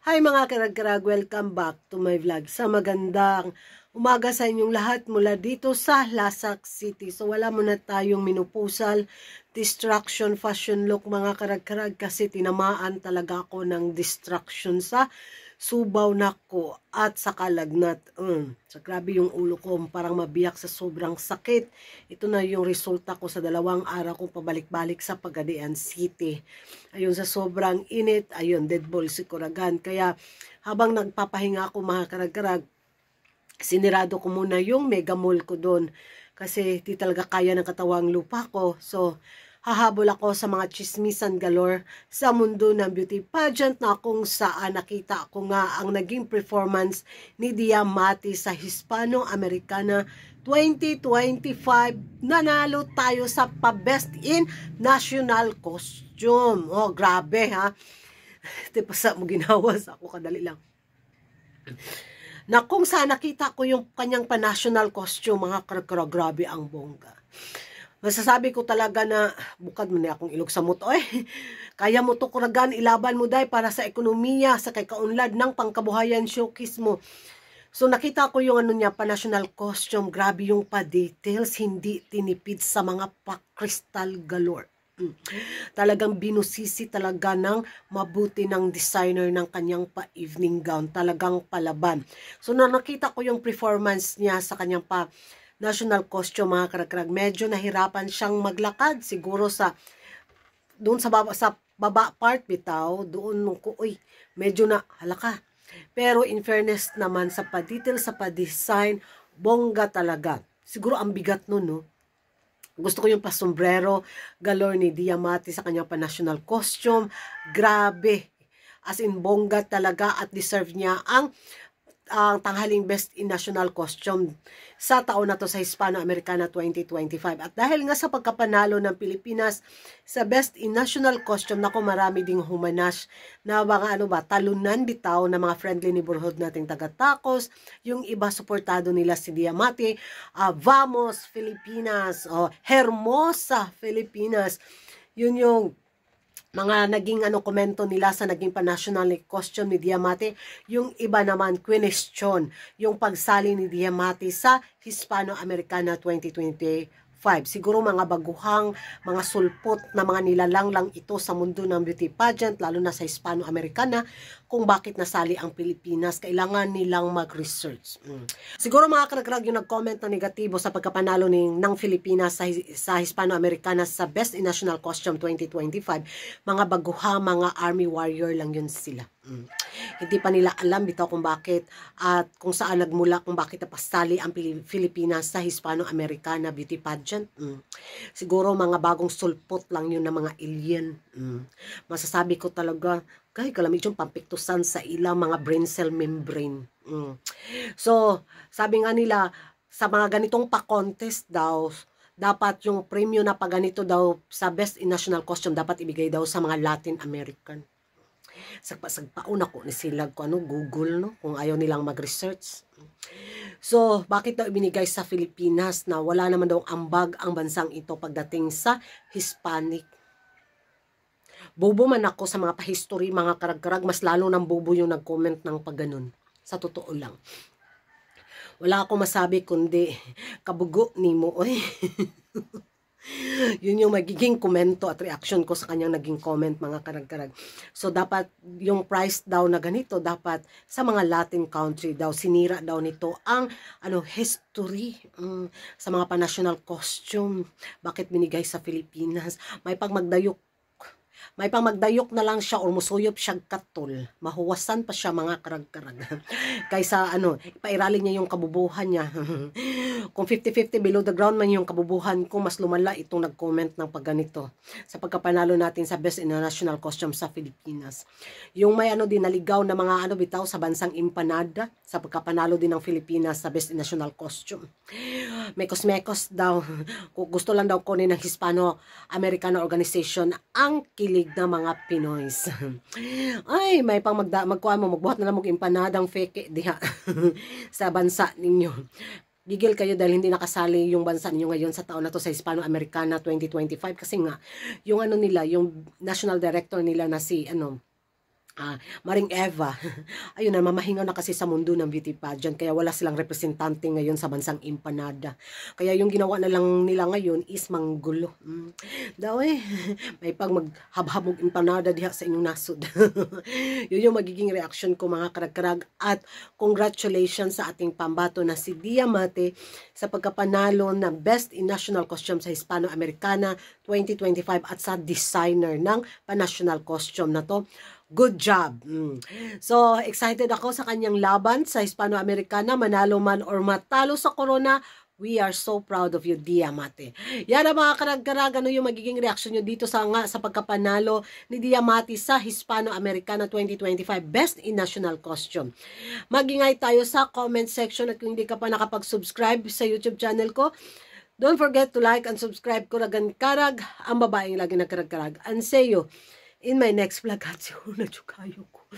Hi mga karag-karag, welcome back to my vlog. Sa magandang umaga sa inyong lahat mula dito sa Lasak City. So wala muna tayong minupusal, distraction, fashion look mga karag-karag kasi tinamaan talaga ako ng distraction sa subaw nako at sa kalagnat. So grabe yung ulo ko, parang mabiyak sa sobrang sakit. Ito na yung resulta ko sa 2 araw kong pabalik-balik sa Pagadian City. Ayun, sa sobrang init, ayun, dead ball si Kuragan. Kaya habang nagpapahinga ako mga karag-karag, sinirado ko muna yung mega mall ko doon. Kasi di talaga kaya ng katawang lupa ko. So, hahabol ako sa mga chismisan galore sa mundo ng beauty pageant na kung saan nakita ko nga ang naging performance ni Diamante sa Hispano-Americana 2025. Nanalo tayo sa pa-best in national costume. Oh, grabe ha. Di pa sa mo ginawa sa ako, kadali lang. Na kung saan nakita ko yung kanyang pa-national costume, mga grabe ang bongga. Masasabi ko talaga na bukad mo na akong ilog sa muto kaya mo to Kuragan, ilaban mo dai para sa ekonomiya, sa kay kaunlad ng pangkabuhayan showcase mo. So nakita ko yung ano niya, pa-national costume, grabe yung pa-details, hindi tinipid sa mga pa-crystal galore. Talagang binusisi talaga ng mabuti ng designer ng kanyang pa-evening gown, talagang palaban. So nakita ko yung performance niya sa kanyang national costume mga karag-karag, medyo nahirapan siyang maglakad siguro sa doon sa baba part bitaw, doon ko medyo na halaka. Pero in fairness naman sa pa-detail, sa pa-design, bongga talaga. Siguro ang bigat nun, no? Gusto ko yung pasombrero galore ni Diamante sa kanyang pa-national costume. Grabe. As in, bongga talaga at deserve niya ang tanghaling Best in National Costume sa taon na to sa Hispano-Americana 2025. At dahil nga sa pagkapanalo ng Pilipinas sa Best in National Costume, nako marami ding humanas na mga talunan bitaw na mga friendly neighborhood nating taga-Tacos. Yung iba suportado nila si Diamante. Vamos Filipinas, Hermosa Filipinas. Yun yung mga naging komento nila sa naging pa-national costume ni Diamante. Yung iba naman question yung pagsali ni Diamante sa Hispano-Americana 2025. Siguro mga baguhang, mga sulpot na mga nilalang lang ito sa mundo ng beauty pageant, lalo na sa Hispano-Americana, kung bakit nasali ang Pilipinas. Kailangan nilang mag-research. Siguro mga karag-karag yung nag-comment na negatibo sa pagkapanalo ng Pilipinas sa Hispano-Americana sa Best in National Costume 2025, mga baguhang, mga army warrior lang yun sila. Hindi pa nila alam bitaw kung bakit at kung saan nagmula, kung bakit napasali ang Pilipinas sa Hispano-Americana beauty pageant. Siguro mga bagong sulpot lang yun ng mga alien. Masasabi ko talaga, kay kalamit yung pampiktusan sa ilang mga brain cell membrane. So, sabi nga nila, sa mga ganitong pa-contest daw, dapat yung premium na paganito daw sa Best in National Costume dapat ibigay daw sa mga Latin American. Sagpaon ako ni sila ko Google, no, kung ayaw nilang mag-research. So, bakit daw ibinigay sa Pilipinas na wala naman daw ambag ang bansang ito pagdating sa Hispanic? Bobo man ako sa mga pa-history, mga karag-karag, mas lalo ng bobo yung nag-comment ng pagganon. Sa totoo lang. Wala akong masabi kundi kabugo nimo, Yun yung magiging komento at reaction ko sa kanyang naging comment, mga karag-karag. So, dapat yung price daw na ganito, dapat sa mga Latin country daw, sinira daw nito ang history sa mga pa-national costume. Bakit binigay sa Pilipinas? May pang magdayok na lang siya or musuyop siya katol. Mahuwasan pa siya, mga karag-karag. Kaysa ipairali niya yung kabubuhan niya. Kung 50-50 below the ground man yung kabubuhan ko, mas lumala itong nag-comment ng pagganito sa pagkapanalo natin sa Best International Costume sa Pilipinas. Yung may din naligaw na mga bitaw sa bansang Empanada sa pagkapanalo din ng Pilipinas sa Best National Costume. Mekos-mekos daw. Gusto lang daw kunin ng Hispano-Americana Organization ang kilig ng mga Pinoys. Ay, may pang magbuhat na lang empanadang fake diha sa bansa ninyo. Gigil kayo dahil hindi nakasali yung bansa ninyo ngayon sa taon na to sa Hispano-Americana 2025 kasi nga yung nila, yung national director nila na si Maring Eva, ayun na, mamahingaw na kasi sa mundo ng beauty pageant, kaya wala silang representante ngayon sa bansang Empanada. Kaya yung ginawa na lang nila ngayon is manggulo. Daw may pag maghabhabog Empanada diha sa inyong nasod. Yun yung magiging reaction ko mga karag-karag. At congratulations sa ating pambato na si Diamante sa pagkapanalo ng Best in National Costume sa Hispano-Americana 2025 at sa designer ng pa-national costume na to. Good job. So, excited ako sa kanyang laban sa Hispano-Americana, manalo man or matalo sa Corona. We are so proud of you, Diamante. Yan ang mga karag-karag, ano yung magiging reaction nyo dito sa pagkapanalo ni Diamante sa Hispano-Americana 2025 Best in National Costume. Magingay tayo sa comment section at kung hindi ka pa nakapag-subscribe sa YouTube channel ko, don't forget to like and subscribe ko Ragan Karag, ang babaeng lagi nagkarag-karag. And say you in my next vlog at siya na kayo ko.